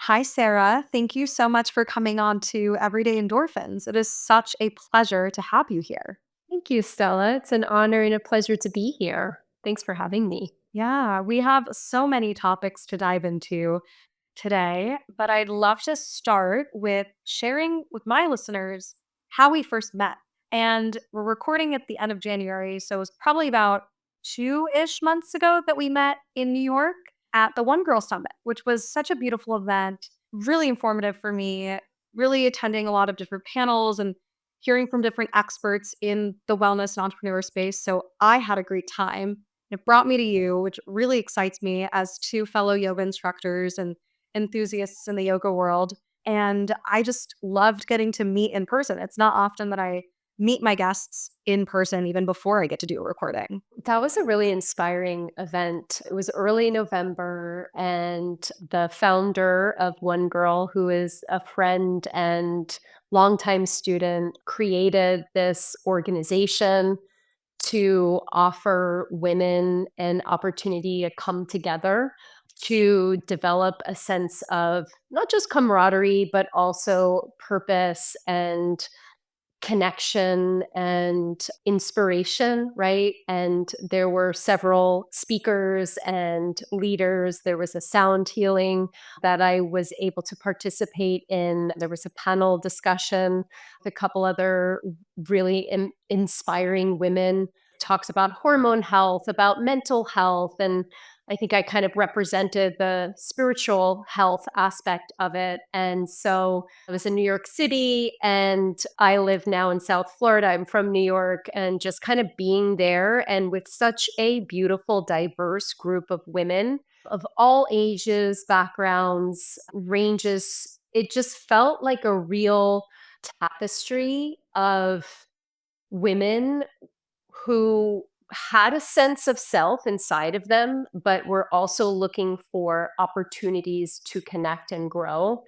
Hi, Sarah. Thank you so much for coming on to Everyday Endorphins. It is such a pleasure to have you here. Thank you, Stella. It's an honor and a pleasure to be here. Thanks for having me. Yeah, we have so many topics to dive into today, but I'd love to start with sharing with my listeners how we first met. And we're recording at the end of January, so it was probably about 2-ish months ago that we met in New York at the One Girl Summit, which was such a beautiful event, really informative for me, really attending a lot of different panels and hearing from different experts in the wellness and entrepreneur space. So I had a great time. It brought me to you, which really excites me as two fellow yoga instructors and enthusiasts in the yoga world. And I just loved getting to meet in person. It's not often that I meet my guests in person even before I get to do a recording. That was a really inspiring event. It was early November, and the founder of One Girl, who is a friend and longtime student, created this organization to offer women an opportunity to come together to develop a sense of not just camaraderie, but also purpose and connection and inspiration, right? And there were several speakers and leaders. There was a sound healing that I was able to participate in. There was a panel discussion with a couple other really inspiring women. Talks about hormone health, about mental health, and I think I kind of represented the spiritual health aspect of it. And so I was in New York City and I live now in South Florida. I'm from New York, and just kind of being there and with such a beautiful, diverse group of women of all ages, backgrounds, ranges. It just felt like a real tapestry of women who had a sense of self inside of them, but were also looking for opportunities to connect and grow.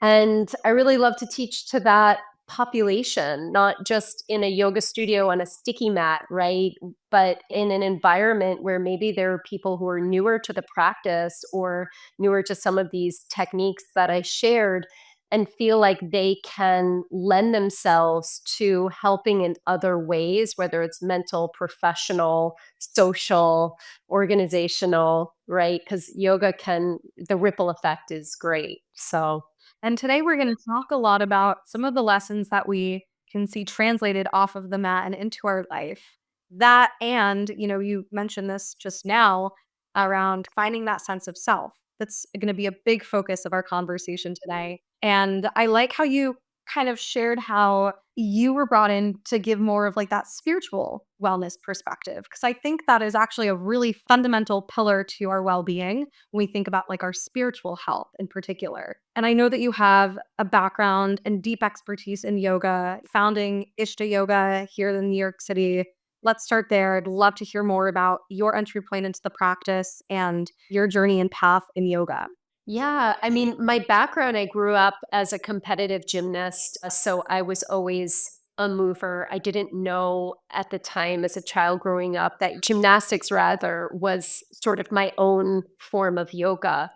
And I really love to teach to that population, not just in a yoga studio on a sticky mat, right? But in an environment where maybe there are people who are newer to the practice or newer to some of these techniques that I shared and feel like they can lend themselves to helping in other ways, whether it's mental, professional, social, organizational, right? Because yoga can, the ripple effect is great. So, And today we're going to talk a lot about some of the lessons that we can see translated off of the mat and into our life. That and, you mentioned this just now around finding that sense of self. That's going to be a big focus of our conversation today. And I like how you kind of shared how you were brought in to give more of like that spiritual wellness perspective. Because I think that is actually a really fundamental pillar to our well being when we think about like our spiritual health in particular. And I know that you have a background and deep expertise in yoga, founding Ishta Yoga here in New York City. Let's start there. I'd love to hear more about your entry point into the practice and your journey and path in yoga. yeah, I mean, my background, I grew up as a competitive gymnast. So I was always a mover. I didn't know at the time as a child growing up that gymnastics, rather, was sort of my own form of yoga.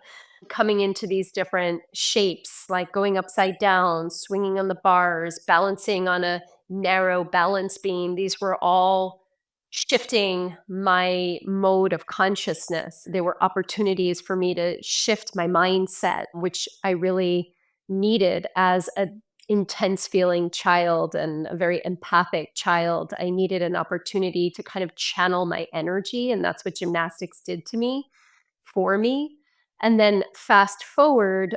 Coming into these different shapes, like going upside down, swinging on the bars, balancing on a narrow balance beam. These were all shifting my mode of consciousness. There were opportunities for me to shift my mindset, which I really needed as an intense feeling child and a very empathic child. I needed an opportunity to kind of channel my energy, and that's what gymnastics did to me, for me. And then fast forward,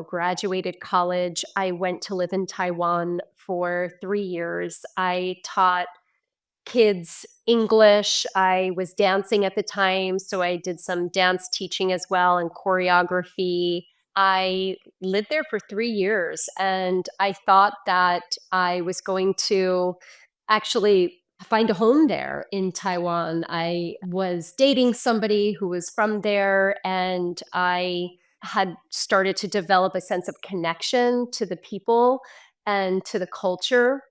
graduated college. I went to live in Taiwan for 3 years. I taught kids English. I was dancing at the time, so I did some dance teaching as well and choreography. I lived there for 3 years, and I thought that I was going to actually find a home there in Taiwan. I was dating somebody who was from there, and I had started to develop a sense of connection to the people and to the culture.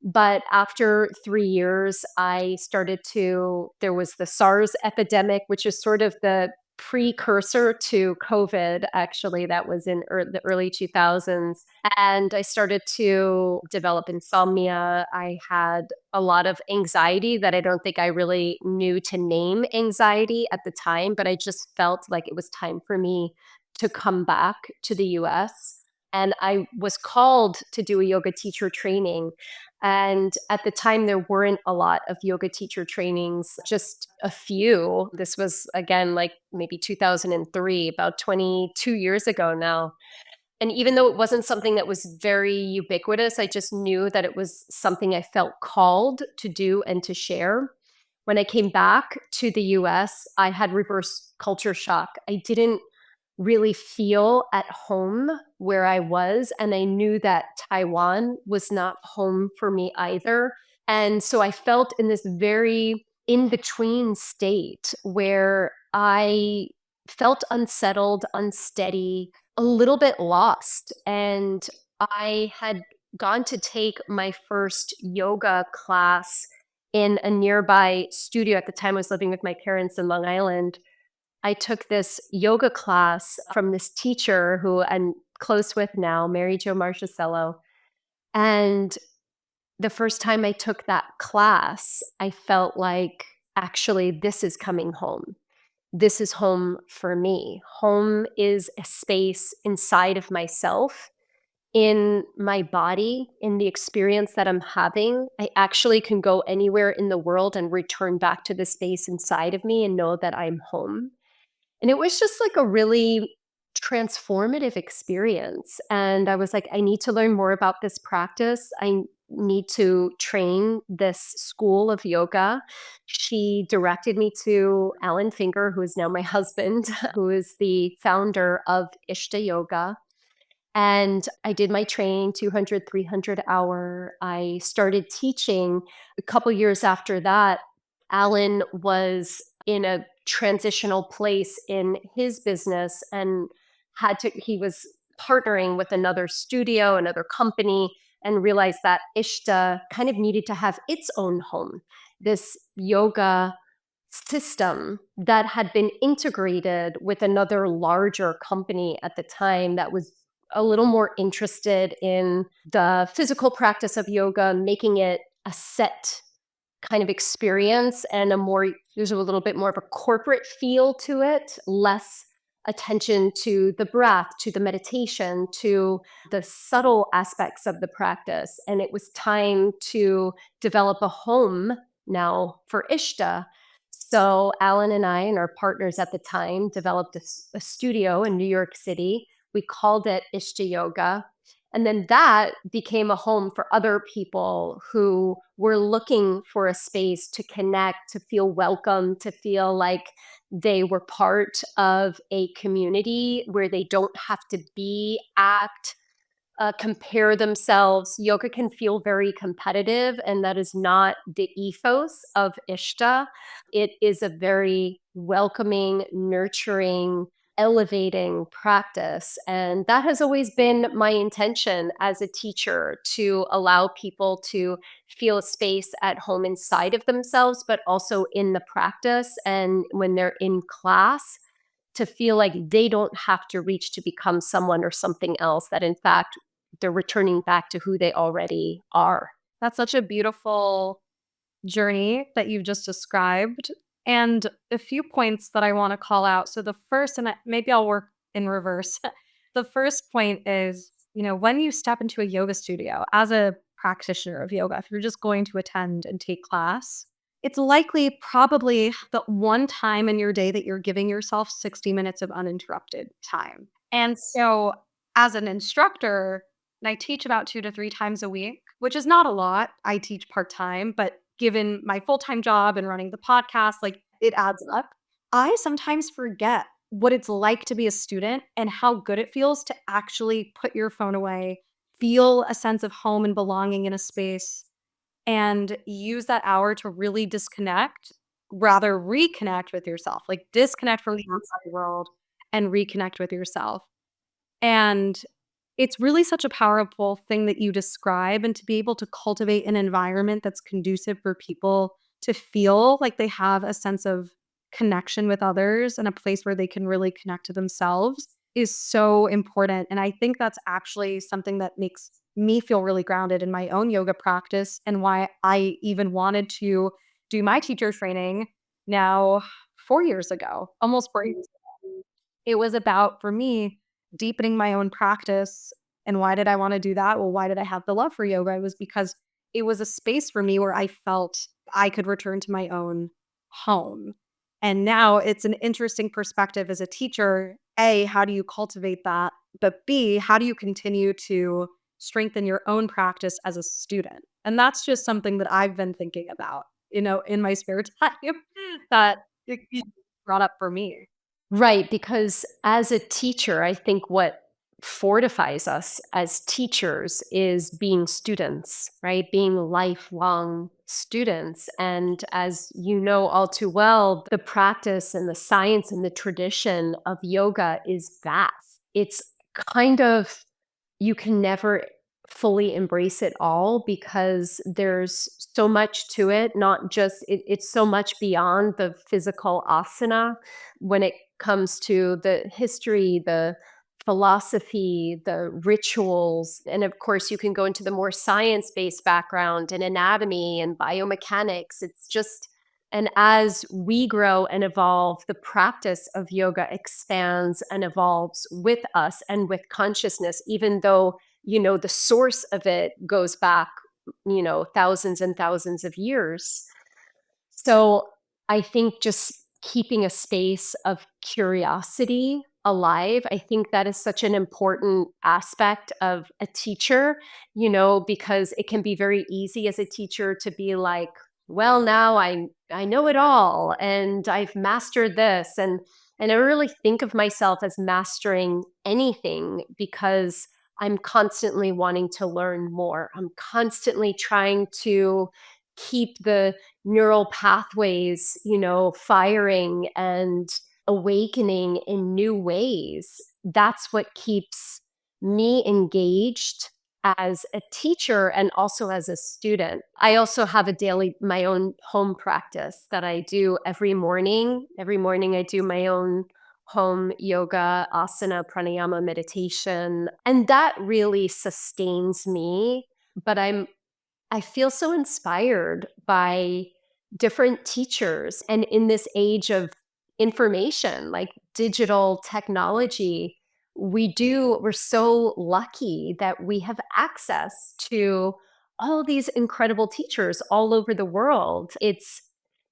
But after 3 years, there was the SARS epidemic, which is sort of the precursor to COVID, actually, that was in the early 2000s. And I started to develop insomnia. I had a lot of anxiety that I don't think I really knew to name anxiety at the time, but I just felt like it was time for me to come back to the US. And I was called to do a yoga teacher training. And at the time, there weren't a lot of yoga teacher trainings, just a few. This was, again, like maybe 2003, about 22 years ago now. And even though it wasn't something that was very ubiquitous, I just knew that it was something I felt called to do and to share. When I came back to the US, I had reverse culture shock. I didn't really feel at home where I was. And I knew that Taiwan was not home for me either. And so I felt in this very in between state where I felt unsettled, unsteady, a little bit lost. And I had gone to take my first yoga class in a nearby studio. At the time, I was living with my parents in Long Island. I took this yoga class from this teacher who I'm close with now, Mary Jo Marchicello. And the first time I took that class, I felt like, actually, this is coming home. This is home for me. Home is a space inside of myself, in my body, in the experience that I'm having. I actually can go anywhere in the world and return back to the space inside of me and know that I'm home. And it was just like a really transformative experience. And I was like, I need to learn more about this practice. I need to train this school of yoga. She directed me to Alan Finger, who is now my husband, who is the founder of Ishta Yoga. And I did my training, 200, 300 hour. I started teaching a couple years after that. Alan was in a transitional place in his business and he was partnering with another studio, another company, and realized that Ishta kind of needed to have its own home. This yoga system that had been integrated with another larger company at the time that was a little more interested in the physical practice of yoga, making it a set kind of experience and there's a little bit more of a corporate feel to it, less attention to the breath, to the meditation, to the subtle aspects of the practice. And it was time to develop a home now for Ishta. So Alan and I and our partners at the time developed a studio in New York City. We called it Ishta Yoga. And then that became a home for other people who were looking for a space to connect, to feel welcome, to feel like they were part of a community where they don't have to act, compare themselves. Yoga can feel very competitive, and that is not the ethos of Ishta. It is a very welcoming, nurturing, elevating practice. And that has always been my intention as a teacher, to allow people to feel a space at home inside of themselves, but also in the practice. And when they're in class, to feel like they don't have to reach to become someone or something else, that in fact, they're returning back to who they already are. That's such a beautiful journey that you've just described. And a few points that I want to call out. So, the first, and maybe I'll work in reverse. The first point is, when you step into a yoga studio as a practitioner of yoga, if you're just going to attend and take class, it's likely probably the one time in your day that you're giving yourself 60 minutes of uninterrupted time. And so, as an instructor, and I teach about 2 to 3 times a week, which is not a lot. I teach part time, but given my full time job and running the podcast, like it adds up. I sometimes forget what it's like to be a student and how good it feels to actually put your phone away, feel a sense of home and belonging in a space, and use that hour to really disconnect, rather reconnect with yourself, like disconnect from the outside world and reconnect with yourself. And it's really such a powerful thing that you describe, and to be able to cultivate an environment that's conducive for people to feel like they have a sense of connection with others and a place where they can really connect to themselves is so important. And I think that's actually something that makes me feel really grounded in my own yoga practice and why I even wanted to do my teacher training now 4 years ago, almost 4 years. It was about, for me, deepening my own practice. And why did I wanna do that? Well, why did I have the love for yoga? It was because it was a space for me where I felt I could return to my own home. And now it's an interesting perspective as a teacher. A, how do you cultivate that? But B, how do you continue to strengthen your own practice as a student? And that's just something that I've been thinking about, in my spare time that you brought up for me. Right, because as a teacher, I think what fortifies us as teachers is being students, right? Being lifelong students. And as you know all too well, the practice and the science and the tradition of yoga is vast. It's kind of, you can never fully embrace it all because there's so much to it, not just, it's so much beyond the physical asana when it comes to the history, the philosophy, the rituals. And of course, you can go into the more science based background and anatomy and biomechanics. It's just, and as we grow and evolve, the practice of yoga expands and evolves with us and with consciousness, even though, the source of it goes back, thousands and thousands of years. So I think just keeping a space of curiosity alive, I think that is such an important aspect of a teacher, because it can be very easy as a teacher to be like, well, now I know it all and I've mastered this. And I really think of myself as mastering anything because I'm constantly wanting to learn more. I'm constantly trying to keep the neural pathways, firing and awakening in new ways. That's what keeps me engaged as a teacher and also as a student. I also have my own home practice that I do every morning. Every morning I do my own home yoga, asana, pranayama, meditation, and that really sustains me. But I feel so inspired by different teachers. And in this age of information, like digital technology, we're so lucky that we have access to all these incredible teachers all over the world. It's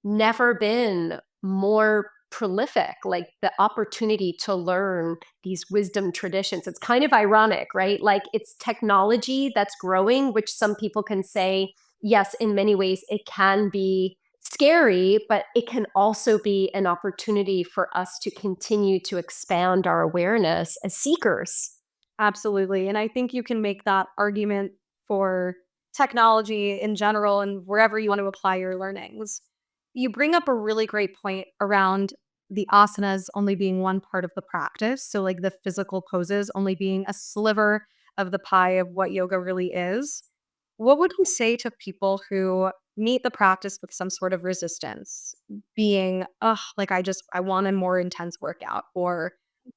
never been more prolific, like the opportunity to learn these wisdom traditions. It's kind of ironic, right? Like it's technology that's growing, which some people can say, yes, in many ways it can be scary, but it can also be an opportunity for us to continue to expand our awareness as seekers. Absolutely. And I think you can make that argument for technology in general and wherever you want to apply your learnings. You bring up a really great point around the asanas only being one part of the practice. So, like the physical poses only being a sliver of the pie of what yoga really is. What would you say to people who meet the practice with some sort of resistance, being, oh, like I want a more intense workout, or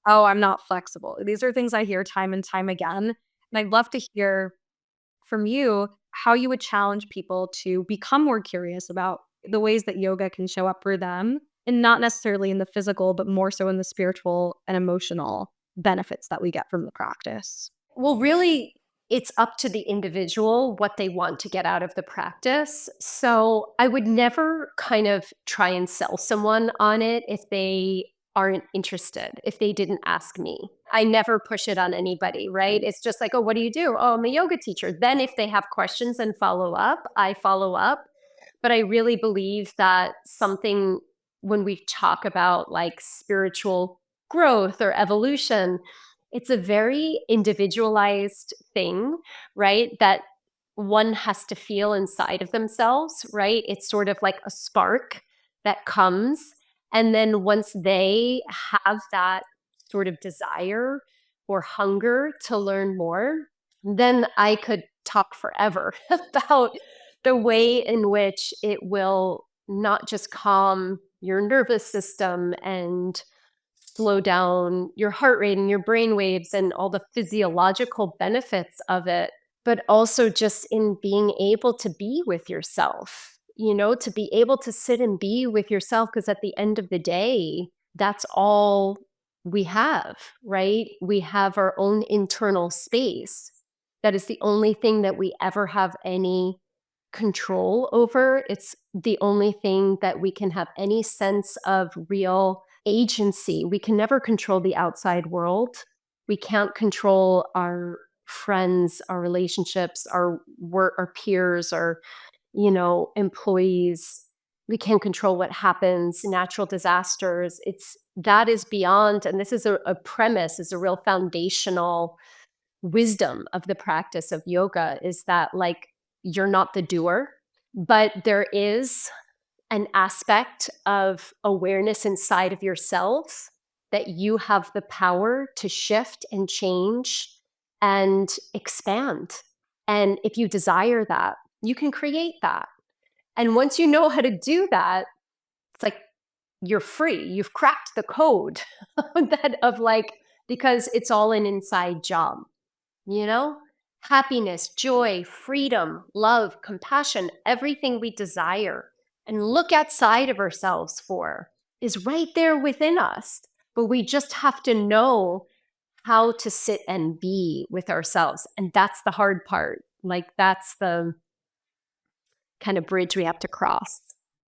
oh, I'm not flexible. These are things I hear time and time again, and I'd love to hear from you how you would challenge people to become more curious about the ways that yoga can show up for them, and not necessarily in the physical, but more so in the spiritual and emotional benefits that we get from the practice. Well, really, it's up to the individual what they want to get out of the practice. So I would never kind of try and sell someone on it if they aren't interested, if they didn't ask me. I never push it on anybody, right? It's just like, oh, what do you do? Oh, I'm a yoga teacher. Then if they have questions and follow up, I follow up. But I really believe that something, when we talk about like spiritual growth or evolution, it's a very individualized thing, right? That one has to feel inside of themselves, right? It's sort of like a spark that comes. And then once they have that sort of desire or hunger to learn more, then I could talk forever about the way in which it will not just calm your nervous system and slow down your heart rate and your brain waves and all the physiological benefits of it, but also just in being able to be with yourself, to be able to sit and be with yourself. Because at the end of the day, that's all we have, right? We have our own internal space. That is the only thing that we ever have any control over. It's the only thing that we can have any sense of real agency. We can never control the outside world. We can't control our friends, our relationships, our work, our peers, our, employees. We can't control what happens, natural disasters. That is beyond, and this is a premise, is a real foundational wisdom of the practice of yoga, is that, like, you're not the doer, but there is an aspect of awareness inside of yourself that you have the power to shift and change and expand. And if you desire that, you can create that. And once you know how to do that, it's like you're free. You've cracked the code that of like, because it's all an inside job, you know? Happiness, joy, freedom, love, compassion, everything we desire and look outside of ourselves for is right there within us. But we just have to know how to sit and be with ourselves. And that's the hard part. Like, that's the kind of bridge we have to cross.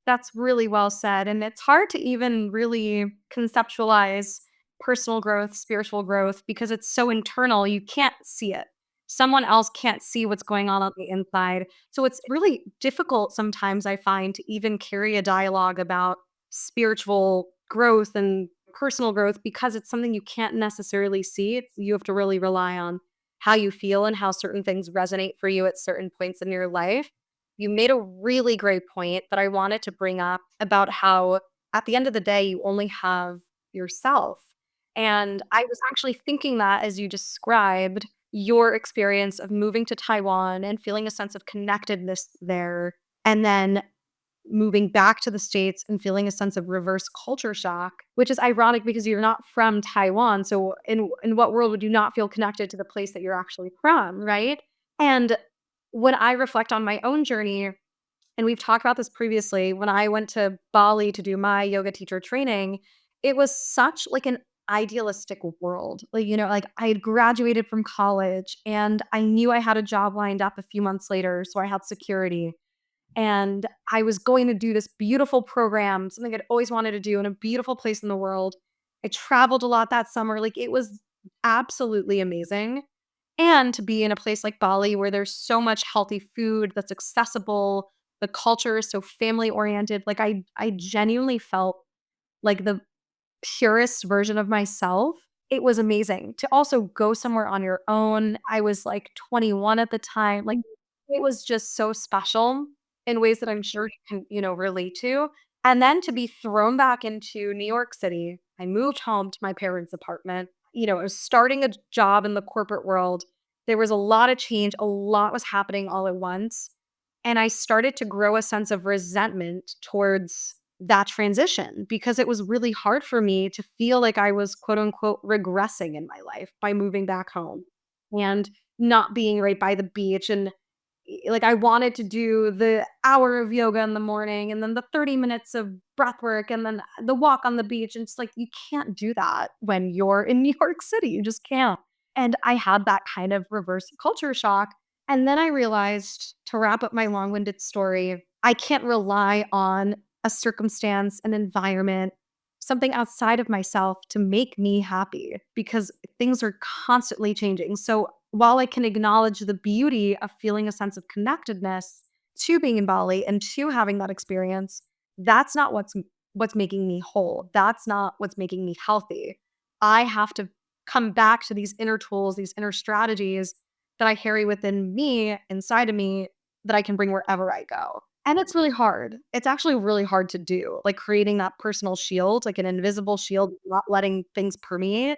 That's really well said, and it's hard to even really conceptualize personal growth, spiritual growth, because it's so internal, you can't see it. Someone else can't see what's going on the inside. So it's really difficult sometimes, I find, to even carry a dialogue about spiritual growth and personal growth because it's something you can't necessarily see. You have to really rely on how you feel and how certain things resonate for you at certain points in your life. You made a really great point that I wanted to bring up about how at the end of the day, you only have yourself. And I was actually thinking that as you described your experience of moving to Taiwan and feeling a sense of connectedness there, and then moving back to the States and feeling a sense of reverse culture shock, which is ironic because you're not from Taiwan. So in what world would you not feel connected to the place that you're actually from, right? And when I reflect on my own journey, and we've talked about this previously, when I went to Bali to do my yoga teacher training, it was such like an idealistic world. Like, like I had graduated from college and I knew I had a job lined up a few months later. So I had security. And I was going to do this beautiful program, something I'd always wanted to do in a beautiful place in the world. I traveled a lot that summer. Like it was absolutely amazing. And to be in a place like Bali where there's so much healthy food that's accessible, the culture is so family oriented. Like I genuinely felt like the purest version of myself. It was amazing to also go somewhere on your own. I was like 21 at the time. Like it was just so special in ways that I'm sure you can, relate to. And then to be thrown back into New York City. I moved home to my parents' apartment. I was starting a job in the corporate world. There was a lot of change, a lot was happening all at once. And I started to grow a sense of resentment towards that transition because it was really hard for me to feel like I was quote unquote regressing in my life by moving back home and not being right by the beach. And like I wanted to do the hour of yoga in the morning and then the 30 minutes of breath work and then the walk on the beach. And it's like, you can't do that when you're in New York City. You just can't. And I had that kind of reverse culture shock. And then I realized, to wrap up my long winded story, I can't rely on a circumstance, an environment, something outside of myself to make me happy because things are constantly changing. So while I can acknowledge the beauty of feeling a sense of connectedness to being in Bali and to having that experience, that's not what's making me whole. That's not what's making me healthy. I have to come back to these inner tools, these inner strategies that I carry within me, inside of me, that I can bring wherever I go. And it's really hard. It's actually really hard to do, like creating that personal shield, like an invisible shield, not letting things permeate.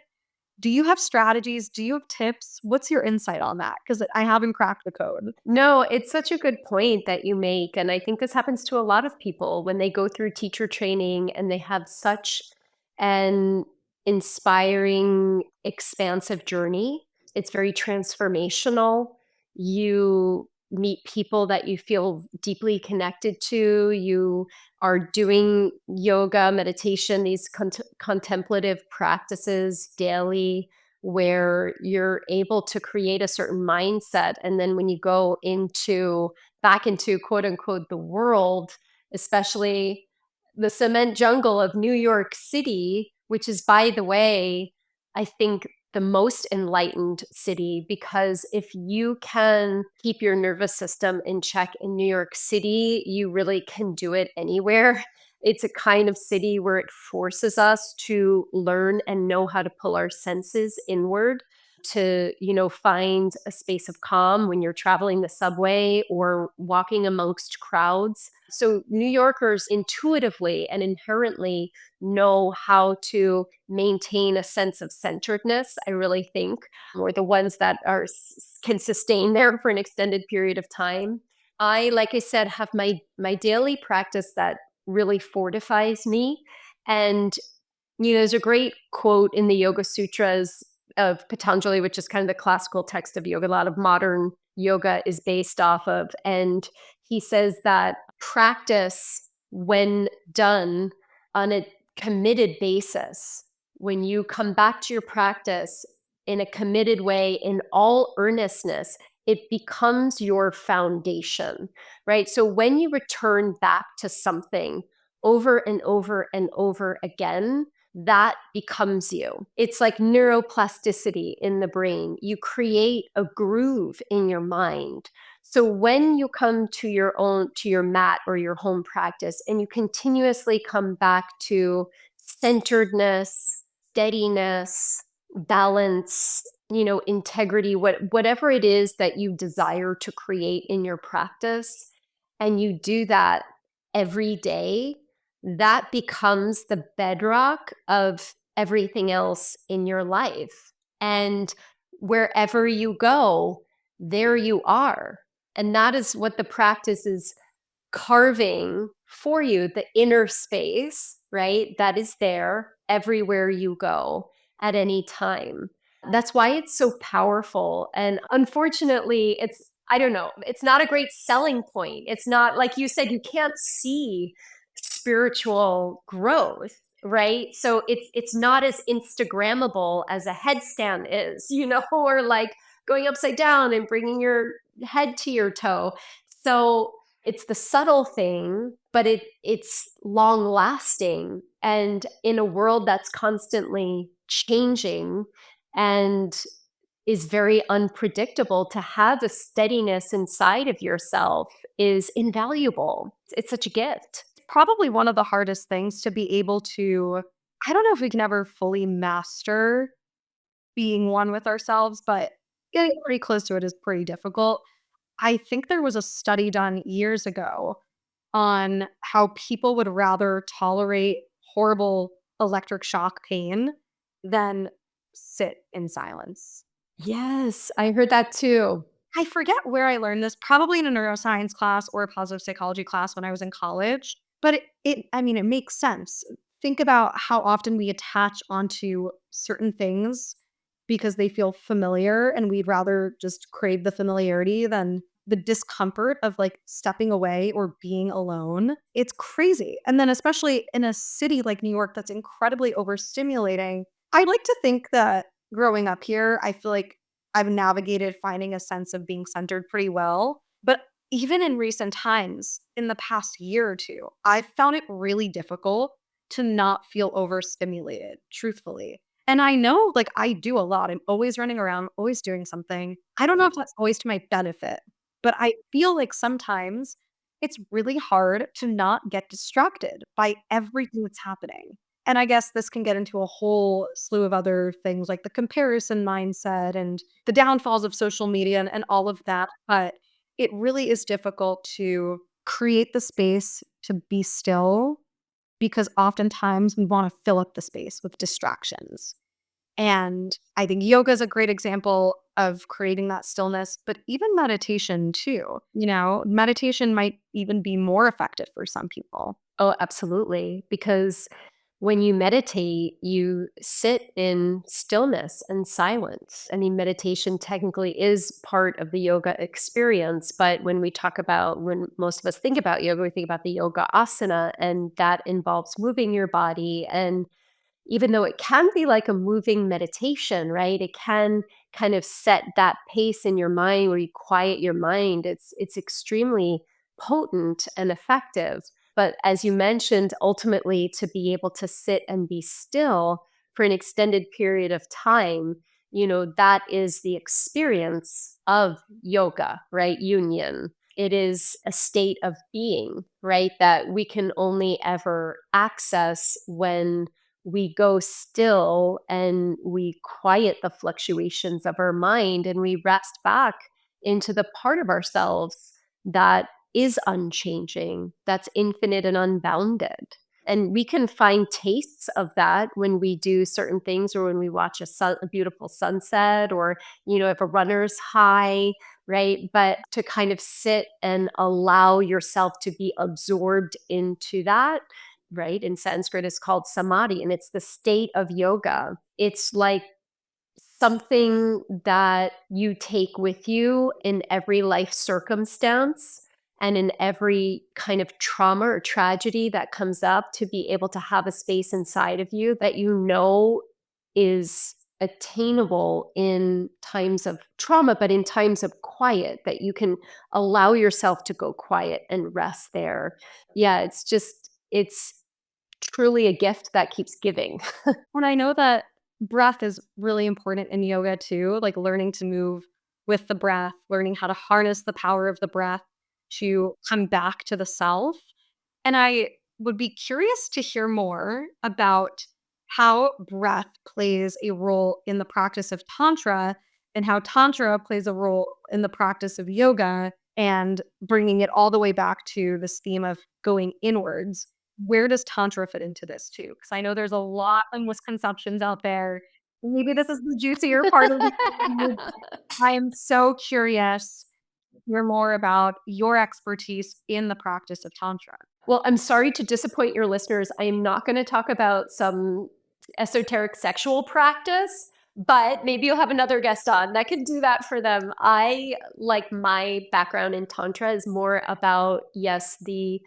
Do you have strategies? Do you have tips? What's your insight on that? Because I haven't cracked the code. No, it's such a good point that you make, and I think this happens to a lot of people when they go through teacher training and they have such an inspiring, expansive journey. It's very transformational. You meet people that you feel deeply connected to. You are doing yoga, meditation, these contemplative practices daily where you're able to create a certain mindset. And then when you go back into quote unquote the world, especially the cement jungle of New York City, which is, by the way, I think the most enlightened city, because if you can keep your nervous system in check in New York City, you really can do it anywhere. It's a kind of city where it forces us to learn and know how to pull our senses inward to, find a space of calm when you're traveling the subway or walking amongst crowds. So New Yorkers intuitively and inherently know how to maintain a sense of centeredness, I really think, or the ones that can sustain there for an extended period of time. I, like I said, have my daily practice that really fortifies me. And there's a great quote in the Yoga Sutras of Patanjali, which is kind of the classical text of yoga. A lot of modern yoga is based off of. And he says that practice, when done on a committed basis, when you come back to your practice in a committed way, in all earnestness, it becomes your foundation, right? So when you return back to something over and over and over again, that becomes you. It's like neuroplasticity in the brain. You create a groove in your mind. So when you come to your mat or your home practice and you continuously come back to centeredness, steadiness, balance, integrity, whatever it is that you desire to create in your practice, and you do that every day, that becomes the bedrock of everything else in your life. And wherever you go, there you are. And that is what the practice is carving for you, the inner space, right? That is there everywhere you go at any time. That's why it's so powerful. And unfortunately, I don't know, it's not a great selling point. It's not, like you said, you can't see spiritual growth, right? So it's not as Instagrammable as a headstand is, or like going upside down and bringing your head to your toe. So it's the subtle thing, but it's long lasting. And in a world that's constantly changing and is very unpredictable, to have a steadiness inside of yourself is invaluable. It's such a gift. Probably one of the hardest things to be able to, I don't know if we can ever fully master being one with ourselves, but getting pretty close to it is pretty difficult. I think there was a study done years ago on how people would rather tolerate horrible electric shock pain than sit in silence. Yes, I heard that too. I forget where I learned this, probably in a neuroscience class or a positive psychology class when I was in college, but I mean, it makes sense. Think about how often we attach onto certain things because they feel familiar and we'd rather just crave the familiarity than the discomfort of like stepping away or being alone. It's crazy. And then especially in a city like New York that's incredibly overstimulating, I'd like to think that growing up here, I feel like I've navigated finding a sense of being centered pretty well. But even in recent times, in the past year or two, I've found it really difficult to not feel overstimulated, truthfully. And I know like I do a lot. I'm always running around, always doing something. I don't know if that's always to my benefit, but I feel like sometimes it's really hard to not get distracted by everything that's happening. And I guess this can get into a whole slew of other things like the comparison mindset and the downfalls of social media and all of that. But it really is difficult to create the space to be still because oftentimes we want to fill up the space with distractions. And I think yoga is a great example of creating that stillness, but even meditation too. Meditation might even be more effective for some people. Oh, absolutely. Because when you meditate, you sit in stillness and silence. I mean, meditation technically is part of the yoga experience. But when most of us think about yoga, we think about the yoga asana, and that involves moving your body. And even though it can be like a moving meditation, right? It can kind of set that pace in your mind where you quiet your mind. It's extremely potent and effective. But as you mentioned, ultimately to be able to sit and be still for an extended period of time, that is the experience of yoga, right? Union. It is a state of being, right? That we can only ever access when we go still and we quiet the fluctuations of our mind and we rest back into the part of ourselves that is unchanging, that's infinite and unbounded. And we can find tastes of that when we do certain things or when we watch a beautiful sunset or, if a runner's high, right? But to kind of sit and allow yourself to be absorbed into that, right? In Sanskrit, is called samadhi, and it's the state of yoga. It's like something that you take with you in every life circumstance and in every kind of trauma or tragedy that comes up, to be able to have a space inside of you that is attainable in times of trauma, but in times of quiet, that you can allow yourself to go quiet and rest there. Yeah, it's truly a gift that keeps giving. And I know that breath is really important in yoga too, like learning to move with the breath, learning how to harness the power of the breath to come back to the self. And I would be curious to hear more about how breath plays a role in the practice of Tantra and how Tantra plays a role in the practice of yoga and bringing it all the way back to this theme of going inwards. Where does Tantra fit into this too? Because I know there's a lot of misconceptions out there. Maybe this is the juicier part of the interview. I am so curious to hear more about your expertise in the practice of Tantra. Well, I'm sorry to disappoint your listeners. I am not going to talk about some esoteric sexual practice, but maybe you'll have another guest on that can do that for them. My background in Tantra is more about, yes, the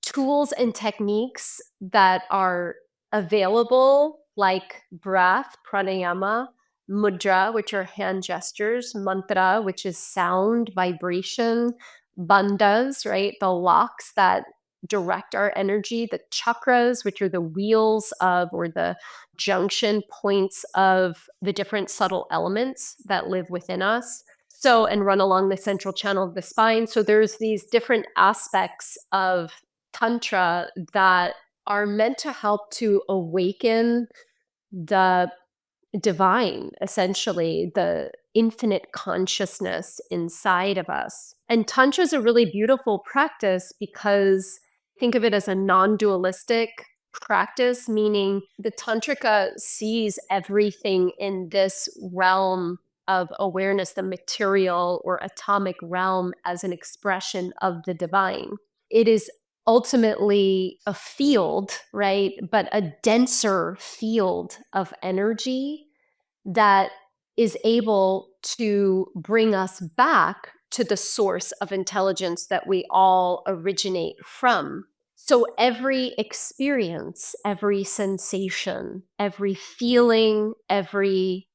tools and techniques that are available, like breath, pranayama, mudra, which are hand gestures, mantra, which is sound, vibration, bandhas, right? The locks that direct our energy, the chakras, which are the wheels of or the junction points of the different subtle elements that live within us. So, and run along the central channel of the spine. So, there's these different aspects of Tantra that are meant to help to awaken the divine, essentially, the infinite consciousness inside of us. And Tantra is a really beautiful practice because think of it as a non dualistic practice, meaning the Tantrika sees everything in this realm of awareness, the material or atomic realm, as an expression of the divine. It is ultimately a field, right? But a denser field of energy that is able to bring us back to the source of intelligence that we all originate from. So every experience, every sensation, every feeling, every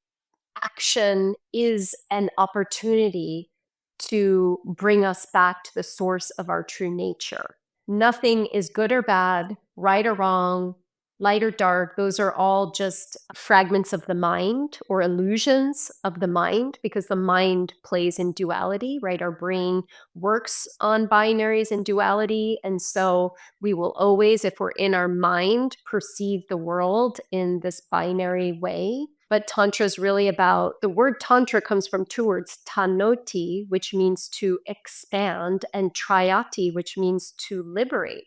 action is an opportunity to bring us back to the source of our true nature. Nothing is good or bad, right or wrong, light or dark. Those are all just fragments of the mind or illusions of the mind, because the mind plays in duality, right? Our brain works on binaries and duality. And so we will always, if we're in our mind, perceive the world in this binary way. But Tantra is really about, the word Tantra comes from two words, tanoti, which means to expand, and trayati, which means to liberate.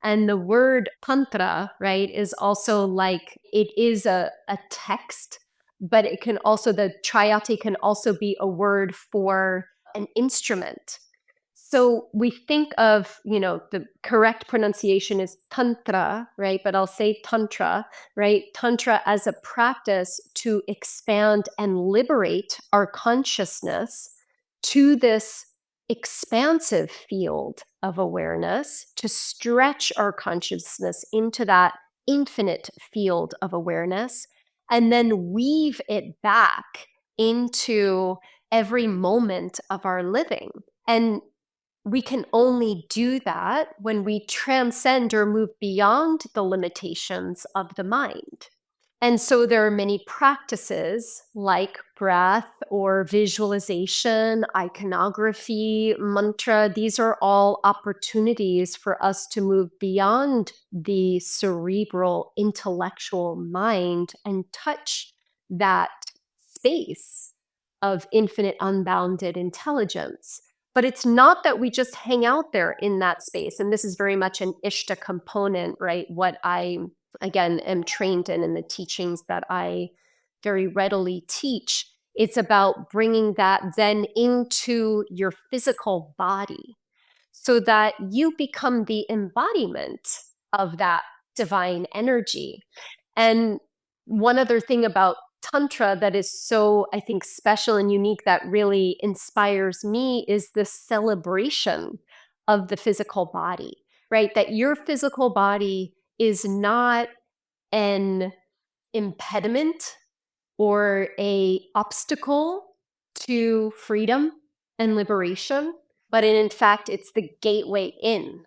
And the word tantra, right, is also like, it is a text but it can also, the triate can also be a word for an instrument. So we think of, the correct pronunciation is tantra, right? But I'll say tantra, right? Tantra as a practice to expand and liberate our consciousness to this expansive field of awareness, to stretch our consciousness into that infinite field of awareness, and then weave it back into every moment of our living. And we can only do that when we transcend or move beyond the limitations of the mind. And so there are many practices like breath or visualization, iconography, mantra. These are all opportunities for us to move beyond the cerebral, intellectual mind and touch that space of infinite, unbounded intelligence. But it's not that we just hang out there in that space. And this is very much an Ishta component, right? What I, again, am trained in the teachings that I very readily teach. It's about bringing that then into your physical body so that you become the embodiment of that divine energy. And one other thing about Tantra that is so, I think, special and unique that really inspires me is the celebration of the physical body, right? That your physical body is not an impediment or a obstacle to freedom and liberation, but in fact, it's the gateway in,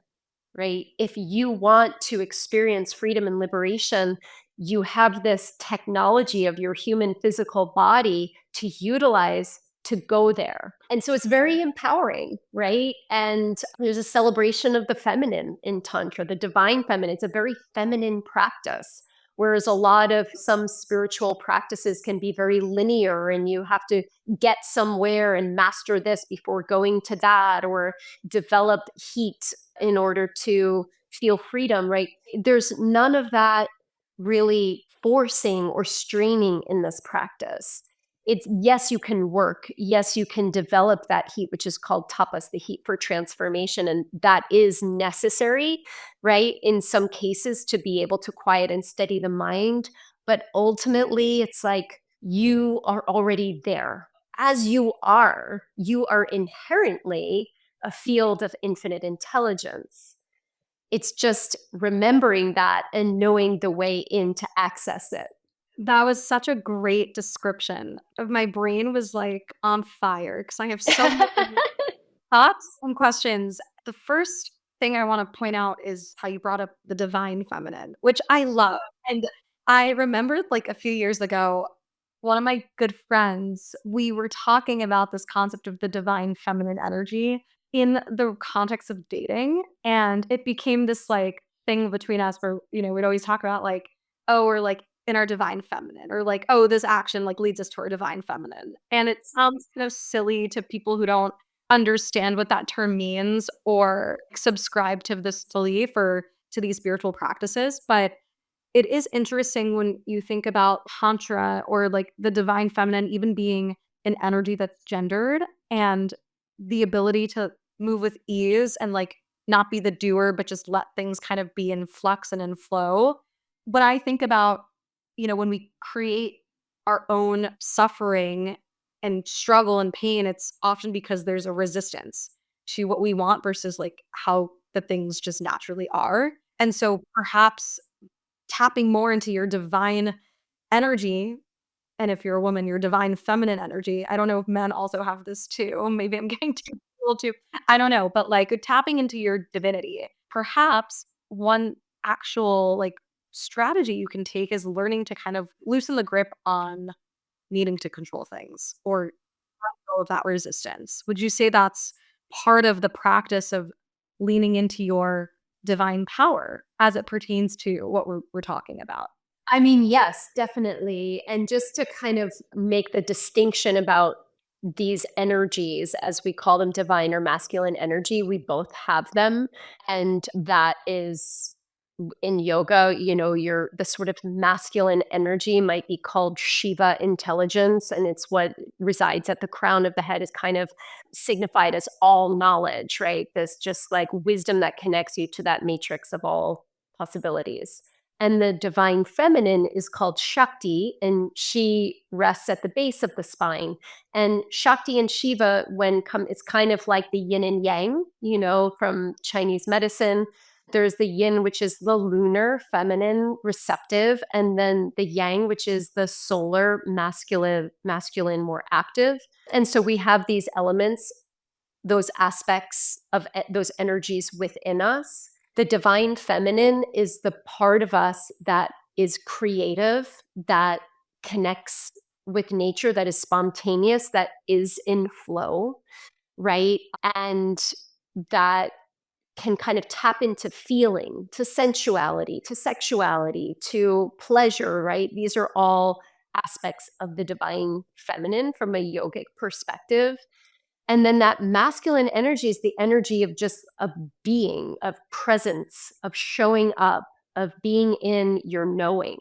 right? If you want to experience freedom and liberation, you have this technology of your human physical body to utilize to go there. And so it's very empowering, right? And there's a celebration of the feminine in Tantra, the divine feminine. It's a very feminine practice. Whereas a lot of some spiritual practices can be very linear and you have to get somewhere and master this before going to that, or develop heat in order to feel freedom, right? There's none of that really forcing or straining in this practice. It's, yes, you can work. Yes, you can develop that heat, which is called tapas, the heat for transformation. And that is necessary, right? In some cases to be able to quiet and steady the mind. But ultimately, it's like you are already there. As you are inherently a field of infinite intelligence. It's just remembering that and knowing the way in to access it. That was such a great description of my brain was, like, on fire because I have so many thoughts and questions. The first thing I wanna point out is how you brought up the divine feminine, which I love, and I remembered, like, a few years ago, one of my good friends, we were talking about this concept of the divine feminine energy in the context of dating, and it became this, like, thing between us where, we'd always talk about, like, "Oh, we're, like, in our divine feminine," or, like, "Oh, this action, like, leads us to our divine feminine," and it sounds kind of silly to people who don't understand what that term means or subscribe to this belief or to these spiritual practices, but it is interesting when you think about tantra or, like, the divine feminine even being an energy that's gendered and the ability to move with ease and, like, not be the doer, but just let things kind of be in flux and in flow. But I think about, when we create our own suffering and struggle and pain, it's often because there's a resistance to what we want versus, like, how the things just naturally are. And so perhaps tapping more into your divine energy, and if you're a woman, your divine feminine energy. I don't know if men also have this too. Maybe I'm getting too a little too I don't know, but, like, tapping into your divinity. Perhaps one actual, like, strategy you can take is learning to kind of loosen the grip on needing to control things or go of that resistance. Would you say that's part of the practice of leaning into your divine power as it pertains to what we're talking about? I mean, yes, definitely. And just to kind of make the distinction about these energies, as we call them, divine or masculine energy, we both have them. And that is in yoga, your the sort of masculine energy might be called Shiva intelligence, and it's what resides at the crown of the head is kind of signified as all knowledge, right? This just like wisdom that connects you to that matrix of all possibilities. And the divine feminine is called Shakti, and she rests at the base of the spine. And Shakti and Shiva, it's kind of like the yin and yang, from Chinese medicine. There's the yin, which is the lunar, feminine, receptive, and then the yang, which is the solar, masculine, more active. And so we have these elements, those aspects of those energies within us. The divine feminine is the part of us that is creative, that connects with nature, that is spontaneous, that is in flow, right? And that can kind of tap into feeling, to sensuality, to sexuality, to pleasure, right? These are all aspects of the divine feminine from a yogic perspective. And then that masculine energy is the energy of just of being, of presence, of showing up, of being in your knowing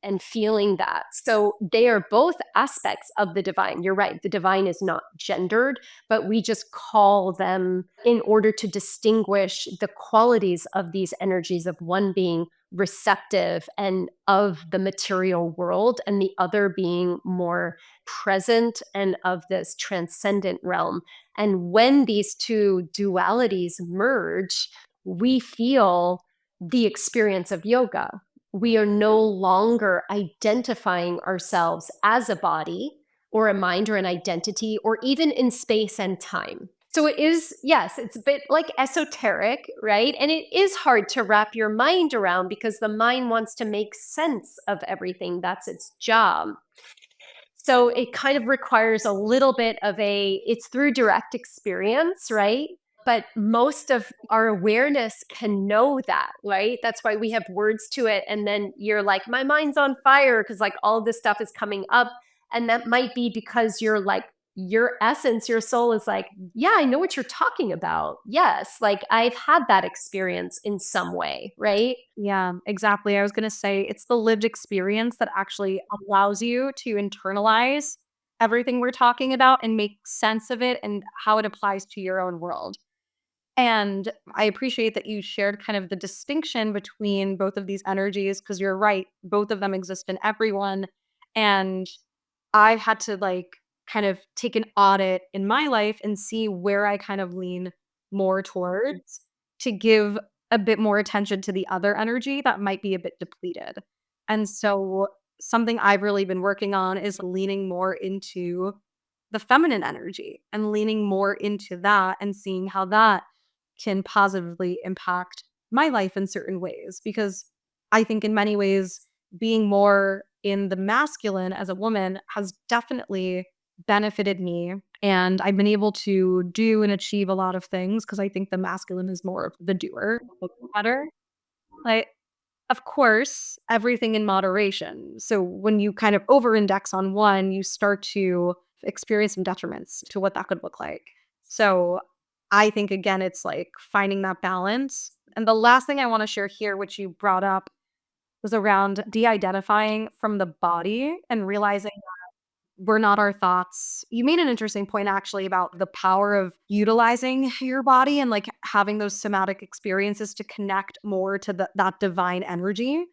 and feeling that. So they are both aspects of the divine. You're right. The divine is not gendered, but we just call them in order to distinguish the qualities of these energies of one being receptive and of the material world, and the other being more present and of this transcendent realm. And when these two dualities merge, we feel the experience of yoga. We are no longer identifying ourselves as a body or a mind or an identity or even in space and time. So it is, yes, it's a bit like esoteric, right? And it is hard to wrap your mind around because the mind wants to make sense of everything. That's its job. So it kind of requires a little bit of it's through direct experience, right? But most of our awareness can know that, right? That's why we have words to it. And then you're like, my mind's on fire because like all of this stuff is coming up. And that might be because you're like, your essence, your soul is like, yeah, I know what you're talking about. Yes, like I've had that experience in some way, right? Yeah, exactly. I was going to say it's the lived experience that actually allows you to internalize everything we're talking about and make sense of it and how it applies to your own world. And I appreciate that you shared kind of the distinction between both of these energies because you're right, both of them exist in everyone. And I had to like kind of take an audit in my life and see where I kind of lean more towards to give a bit more attention to the other energy that might be a bit depleted. And so something I've really been working on is leaning more into the feminine energy and leaning more into that and seeing how that can positively impact my life in certain ways because I think in many ways being more in the masculine as a woman has definitely benefited me and I've been able to do and achieve a lot of things because I think the masculine is more of the doer, better. Like of course, everything in moderation. So when you kind of over-index on one, you start to experience some detriments to what that could look like. So I think again, it's like finding that balance. And the last thing I want to share here, which you brought up, was around de-identifying from the body and realizing we're not our thoughts. You made an interesting point actually about the power of utilizing your body and like having those somatic experiences to connect more to that divine energy.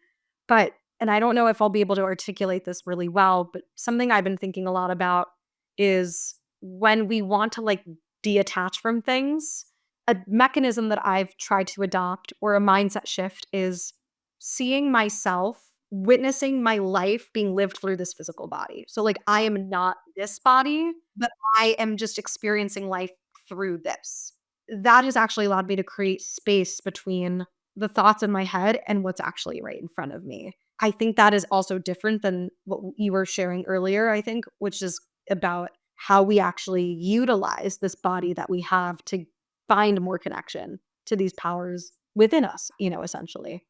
But, and I don't know if I'll be able to articulate this really well, but something I've been thinking a lot about is when we want to like detach from things, a mechanism that I've tried to adopt or a mindset shift is seeing myself, witnessing my life being lived through this physical body. So, like, I am not this body, but I am just experiencing life through this. That has actually allowed me to create space between the thoughts in my head and what's actually right in front of me. I think that is also different than what you were sharing earlier, I think, which is about how we actually utilize this body that we have to find more connection to these powers within us, essentially.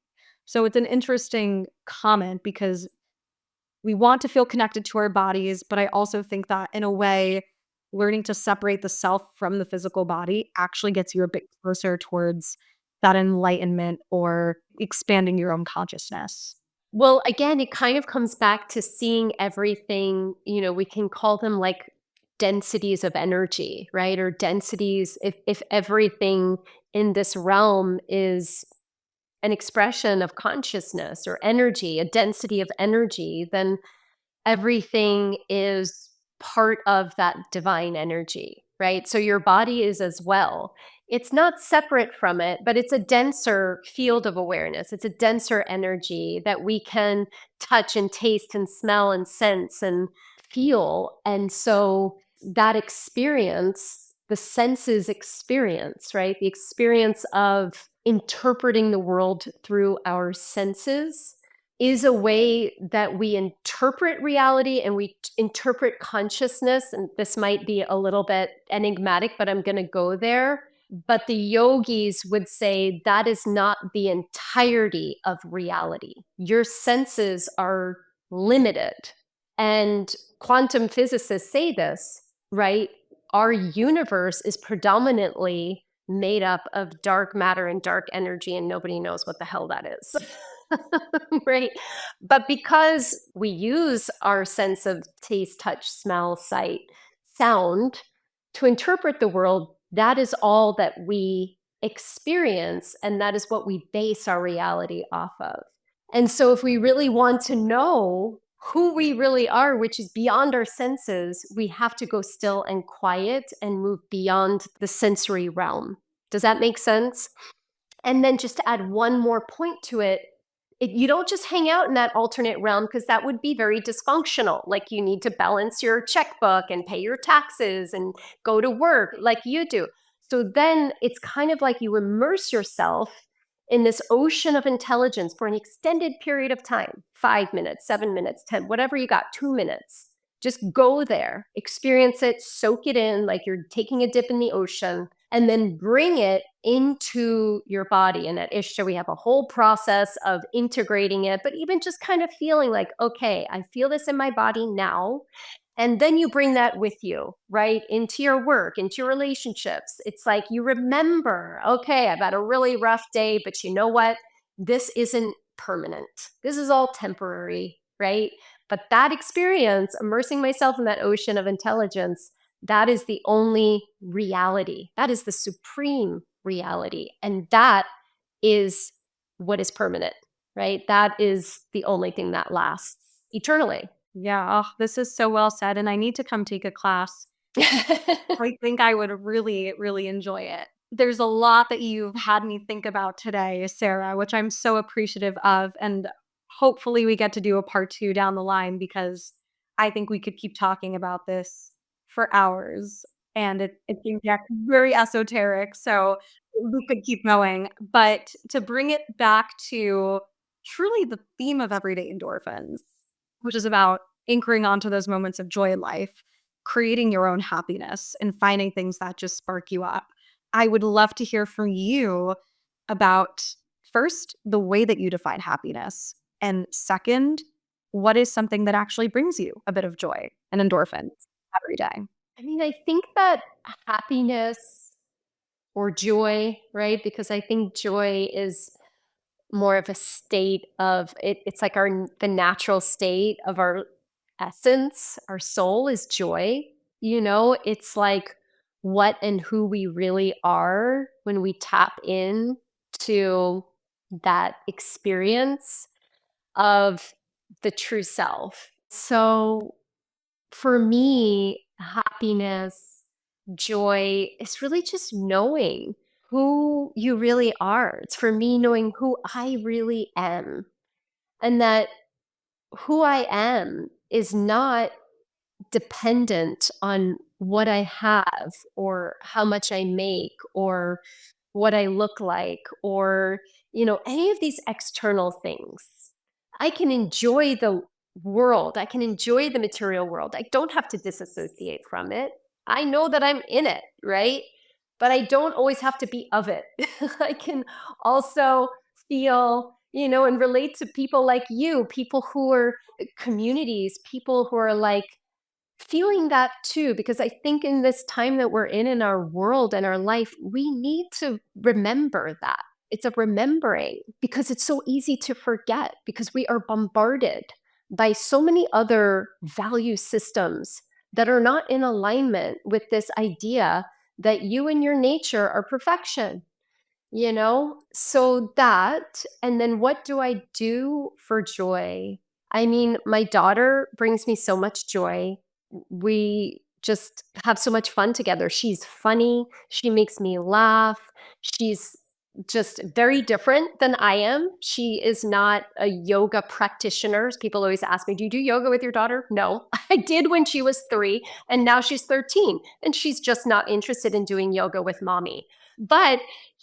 So it's an interesting comment because we want to feel connected to our bodies, but I also think that in a way, learning to separate the self from the physical body actually gets you a bit closer towards that enlightenment or expanding your own consciousness? Well, again, it kind of comes back to seeing everything, we can call them like densities of energy, right? Or densities, if everything in this realm is an expression of consciousness or energy, a density of energy, then everything is part of that divine energy, right? So your body is as well. It's not separate from it, but it's a denser field of awareness. It's a denser energy that we can touch and taste and smell and sense and feel. And so that experience, the senses experience, right? The experience of interpreting the world through our senses is a way that we interpret reality and we interpret consciousness. And this might be a little bit enigmatic, but I'm going to go there. But the yogis would say that is not the entirety of reality. Your senses are limited. And quantum physicists say this, right? Our universe is predominantly made up of dark matter and dark energy, and nobody knows what the hell that is. Right? But because we use our sense of taste, touch, smell, sight, sound to interpret the world, that is all that we experience, and that is what we base our reality off of. And so, if we really want to know who we really are, which is beyond our senses, we have to go still and quiet and move beyond the sensory realm. Does that make sense? And then just to add one more point to it, you don't just hang out in that alternate realm because that would be very dysfunctional. Like you need to balance your checkbook and pay your taxes and go to work like you do. So then it's kind of like you immerse yourself in this ocean of intelligence for an extended period of time, 5 minutes, 7 minutes, 10, whatever you got, 2 minutes. Just go there, experience it, soak it in like you're taking a dip in the ocean, and then bring it into your body. And at Ishta, we have a whole process of integrating it, but even just kind of feeling like, okay, I feel this in my body now. And then you bring that with you, right? Into your work, into your relationships. It's like you remember, okay, I've had a really rough day, but you know what? This isn't permanent. This is all temporary, right? But that experience, immersing myself in that ocean of intelligence, that is the only reality. That is the supreme reality. And that is what is permanent, right? That is the only thing that lasts eternally. Yeah, oh, this is so well said, and I need to come take a class. I think I would really, really enjoy it. There's a lot that you've had me think about today, Sarah, which I'm so appreciative of. And hopefully, we get to do a part two down the line because I think we could keep talking about this for hours. And it seems yeah, very esoteric. So we could keep going. But to bring it back to truly the theme of everyday endorphins, which is about anchoring onto those moments of joy in life, creating your own happiness and finding things that just spark you up. I would love to hear from you about first, the way that you define happiness, and second, what is something that actually brings you a bit of joy and endorphins every day? I mean, I think that happiness or joy, right? Because I think joy is more of a state of it, it's like the natural state of our essence. Our soul is joy. It's like what and who we really are when we tap in to that experience of the true self. So for me, happiness, joy is really just knowing who you really are. It's for me knowing who I really am, and that who I am is not dependent on what I have or how much I make or what I look like or, any of these external things. I can enjoy the world. I can enjoy the material world. I don't have to disassociate from it. I know that I'm in it, right? But I don't always have to be of it. I can also feel, and relate to people like you, people who are communities, people who are like feeling that too, because I think in this time that we're in our world and our life, we need to remember that. It's a remembering because it's so easy to forget because we are bombarded by so many other value systems that are not in alignment with this idea that you and your nature are perfection, so that, and then what do I do for joy? I mean, my daughter brings me so much joy. We just have so much fun together. She's funny, she makes me laugh. She's just very different than I am. She is not a yoga practitioner. People always ask me, do you do yoga with your daughter? No. I did when she was 3, and now she's 13, and she's just not interested in doing yoga with mommy. But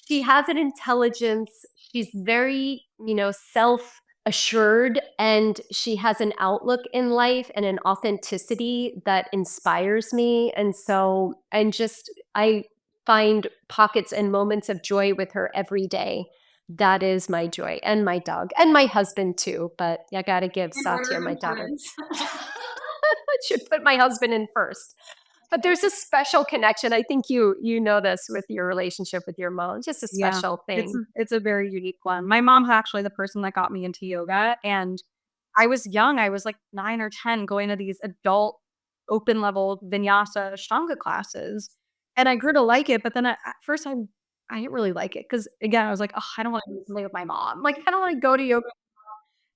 she has an intelligence. She's very, self assured, and she has an outlook in life and an authenticity that inspires me. I find pockets and moments of joy with her every day. That is my joy, and my dog, and my husband too. But I got to give In order Satya, of my daughter. importance. I should put my husband in first. But there's a special connection. I think you know this with your relationship with your mom. Just a Yeah, special it's thing. it's a very unique one. My mom's actually the person that got me into yoga, and I was young, I was, like, 9 or 10 going to these adult open level vinyasa Ashtanga classes, and I grew to like it, but then at first I didn't really like it because again, I was like, "Ugh, I don't wanna do something with my mom." Like, I don't wanna go to yoga.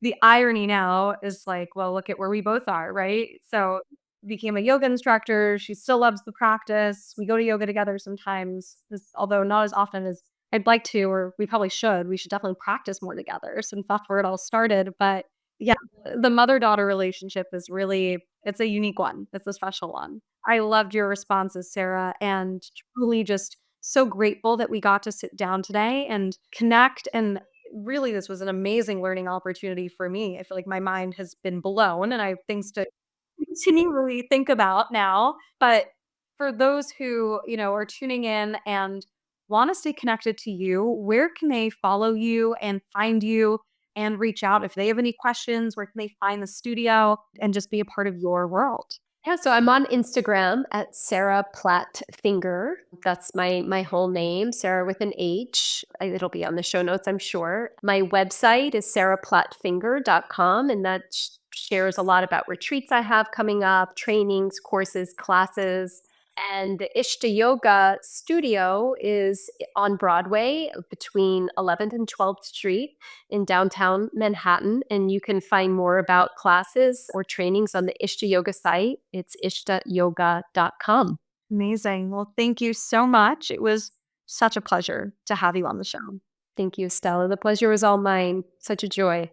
The irony now is like, well, look at where we both are, right? So, became a yoga instructor, she still loves the practice, we go to yoga together sometimes, although not as often as I'd like to, or we probably should. We should definitely practice more together since that's where it all started, but yeah, the mother-daughter relationship is really it's a unique one, it's a special one. I loved your responses, Sarah, and truly just so grateful that we got to sit down today and connect, and really, this was an amazing learning opportunity for me. I feel like my mind has been blown and I have things to continually think about now. But for those who, are tuning in and want to stay connected to you, where can they follow you and find you and reach out if they have any questions? Where can they find the studio and just be a part of your world? Yeah, so I'm on Instagram at Sarah Platt-Finger. That's my whole name, Sarah with an H. It'll be on the show notes, I'm sure. My website is sarahplattfinger.com, and that shares a lot about retreats I have coming up, trainings, courses, classes. And the Ishta Yoga studio is on Broadway between 11th and 12th Street in downtown Manhattan. And you can find more about classes or trainings on the Ishta Yoga site. It's ishtayoga.com. Amazing. Well, thank you so much. It was such a pleasure to have you on the show. Thank you, Stella. The pleasure was all mine. Such a joy.